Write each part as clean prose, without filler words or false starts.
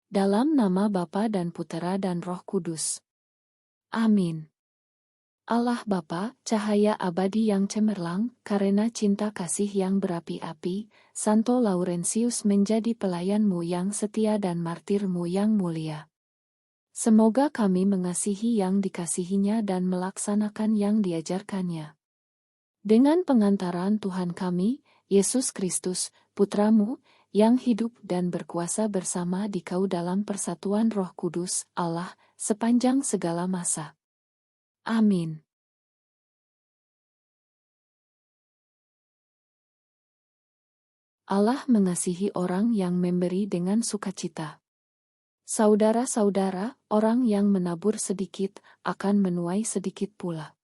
Dalam nama Bapa dan Putera dan Roh Kudus. Amin. Allah Bapa, cahaya abadi yang cemerlang, karena cinta kasih yang berapi-api, Santo Laurentius menjadi pelayan-Mu yang setia dan martir-Mu yang mulia. Semoga kami mengasihi yang dikasihinya dan melaksanakan yang diajarkannya. Dengan pengantaran Tuhan kami, Yesus Kristus, Putra-Mu, yang hidup dan berkuasa bersama Dikau dalam persatuan Roh Kudus, Allah, sepanjang segala masa. Amin. Allah mengasihi orang yang memberi dengan sukacita. Saudara-saudara, orang yang menabur sedikit, akan menuai sedikit pula.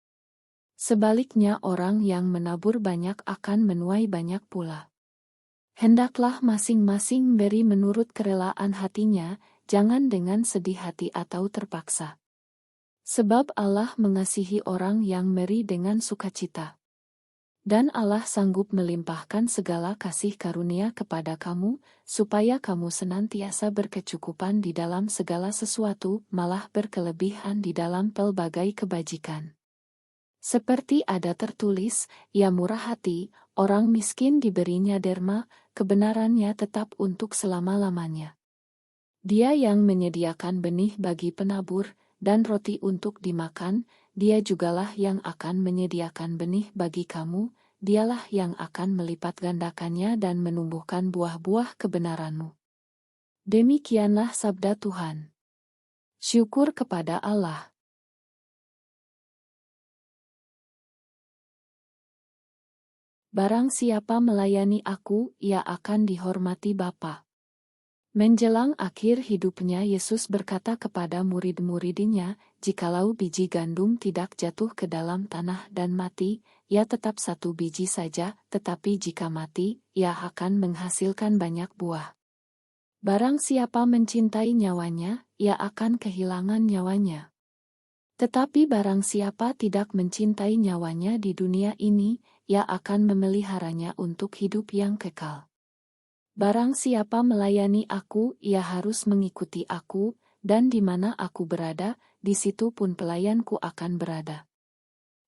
Sebaliknya orang yang menabur banyak akan menuai banyak pula. Hendaklah masing-masing beri menurut kerelaan hatinya, jangan dengan sedih hati atau terpaksa. Sebab Allah mengasihi orang yang beri dengan sukacita. Dan Allah sanggup melimpahkan segala kasih karunia kepada kamu, supaya kamu senantiasa berkecukupan di dalam segala sesuatu, malah berkelebihan di dalam pelbagai kebajikan. Seperti ada tertulis, ia murah hati, orang miskin diberinya derma, kebenarannya tetap untuk selama-lamanya. Dia yang menyediakan benih bagi penabur, dan roti untuk dimakan, dia jugalah yang akan menyediakan benih bagi kamu, dialah yang akan melipat gandakannya dan menumbuhkan buah-buah kebenaranmu. Demikianlah sabda Tuhan. Syukur kepada Allah. Barang siapa melayani aku, ia akan dihormati Bapa. Menjelang akhir hidupnya Yesus berkata kepada murid-muridnya, jikalau biji gandum tidak jatuh ke dalam tanah dan mati, ia tetap satu biji saja, tetapi jika mati, ia akan menghasilkan banyak buah. Barang siapa mencintai nyawanya, ia akan kehilangan nyawanya. Tetapi barang siapa tidak mencintai nyawanya di dunia ini, ia akan memeliharanya untuk hidup yang kekal. Barang siapa melayani aku, ia harus mengikuti aku, dan di mana aku berada, di situ pun pelayanku akan berada.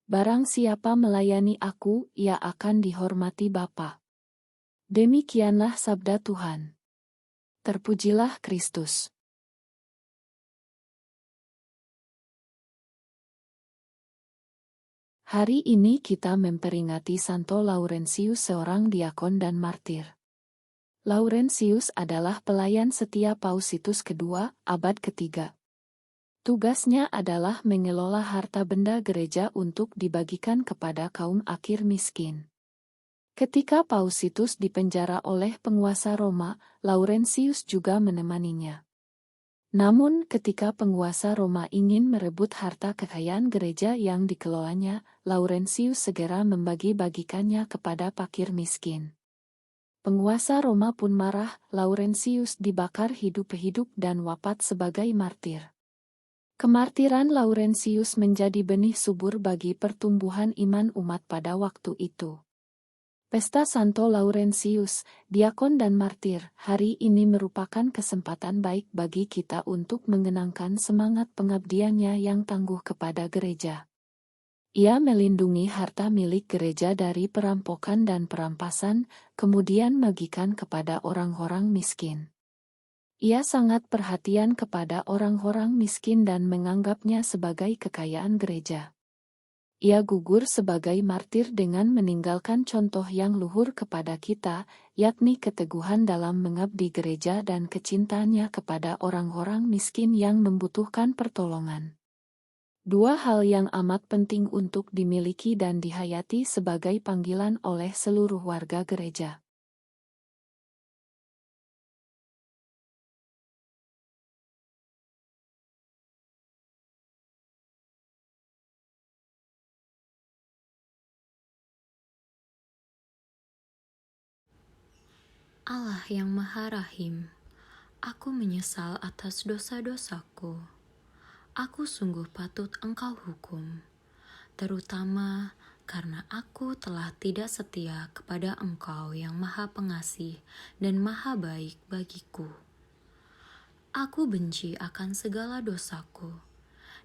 Barang siapa melayani aku, ia akan dihormati Bapa. Demikianlah sabda Tuhan. Terpujilah Kristus. Hari ini kita memperingati Santo Laurentius, seorang diakon dan martir. Laurentius adalah pelayan setia Paus Titus II, abad ketiga. Tugasnya adalah mengelola harta benda gereja untuk dibagikan kepada kaum fakir miskin. Ketika Paus Titus dipenjara oleh penguasa Roma, Laurentius juga menemaninya. Namun ketika penguasa Roma ingin merebut harta kekayaan gereja yang dikelolanya, Laurentius segera membagi-bagikannya kepada fakir miskin. Penguasa Roma pun marah, Laurentius dibakar hidup-hidup dan wafat sebagai martir. Kemartiran Laurentius menjadi benih subur bagi pertumbuhan iman umat pada waktu itu. Pesta Santo Laurentius, diakon dan martir, hari ini merupakan kesempatan baik bagi kita untuk mengenangkan semangat pengabdiannya yang tangguh kepada gereja. Ia melindungi harta milik gereja dari perampokan dan perampasan, kemudian bagikan kepada orang-orang miskin. Ia sangat perhatian kepada orang-orang miskin dan menganggapnya sebagai kekayaan gereja. Ia gugur sebagai martir dengan meninggalkan contoh yang luhur kepada kita, yakni keteguhan dalam mengabdi gereja dan kecintaannya kepada orang-orang miskin yang membutuhkan pertolongan. Dua hal yang amat penting untuk dimiliki dan dihayati sebagai panggilan oleh seluruh warga gereja. Allah yang Maha Rahim, aku menyesal atas dosa-dosaku. Aku sungguh patut Engkau hukum, terutama karena aku telah tidak setia kepada Engkau yang Maha Pengasih dan Maha Baik bagiku. Aku benci akan segala dosaku,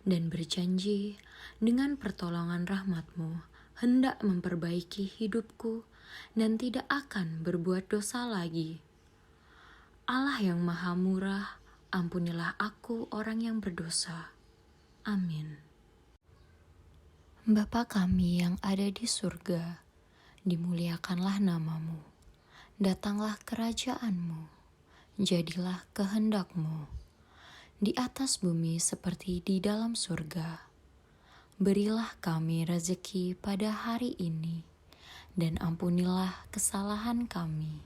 dan berjanji dengan pertolongan rahmat-Mu hendak memperbaiki hidupku dan tidak akan berbuat dosa lagi. Allah yang maha murah, ampunilah aku orang yang berdosa. Amin. Bapa kami yang ada di surga, dimuliakanlah nama-Mu. Datanglah kerajaan-Mu, jadilah kehendak-Mu, di atas bumi seperti di dalam surga. Berilah kami rezeki pada hari ini, dan ampunilah kesalahan kami,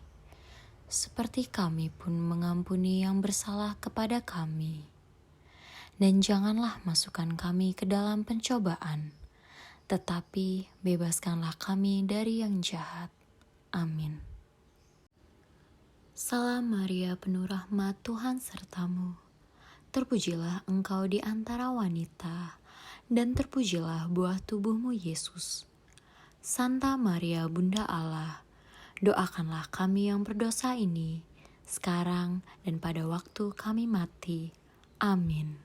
seperti kami pun mengampuni yang bersalah kepada kami. Dan janganlah masukkan kami ke dalam pencobaan, tetapi bebaskanlah kami dari yang jahat. Amin. Salam Maria, penuh rahmat, Tuhan sertamu. Terpujilah engkau di antara wanita, dan terpujilah buah tubuhmu Yesus. Santa Maria, Bunda Allah, doakanlah kami yang berdosa ini, sekarang dan pada waktu kami mati. Amin.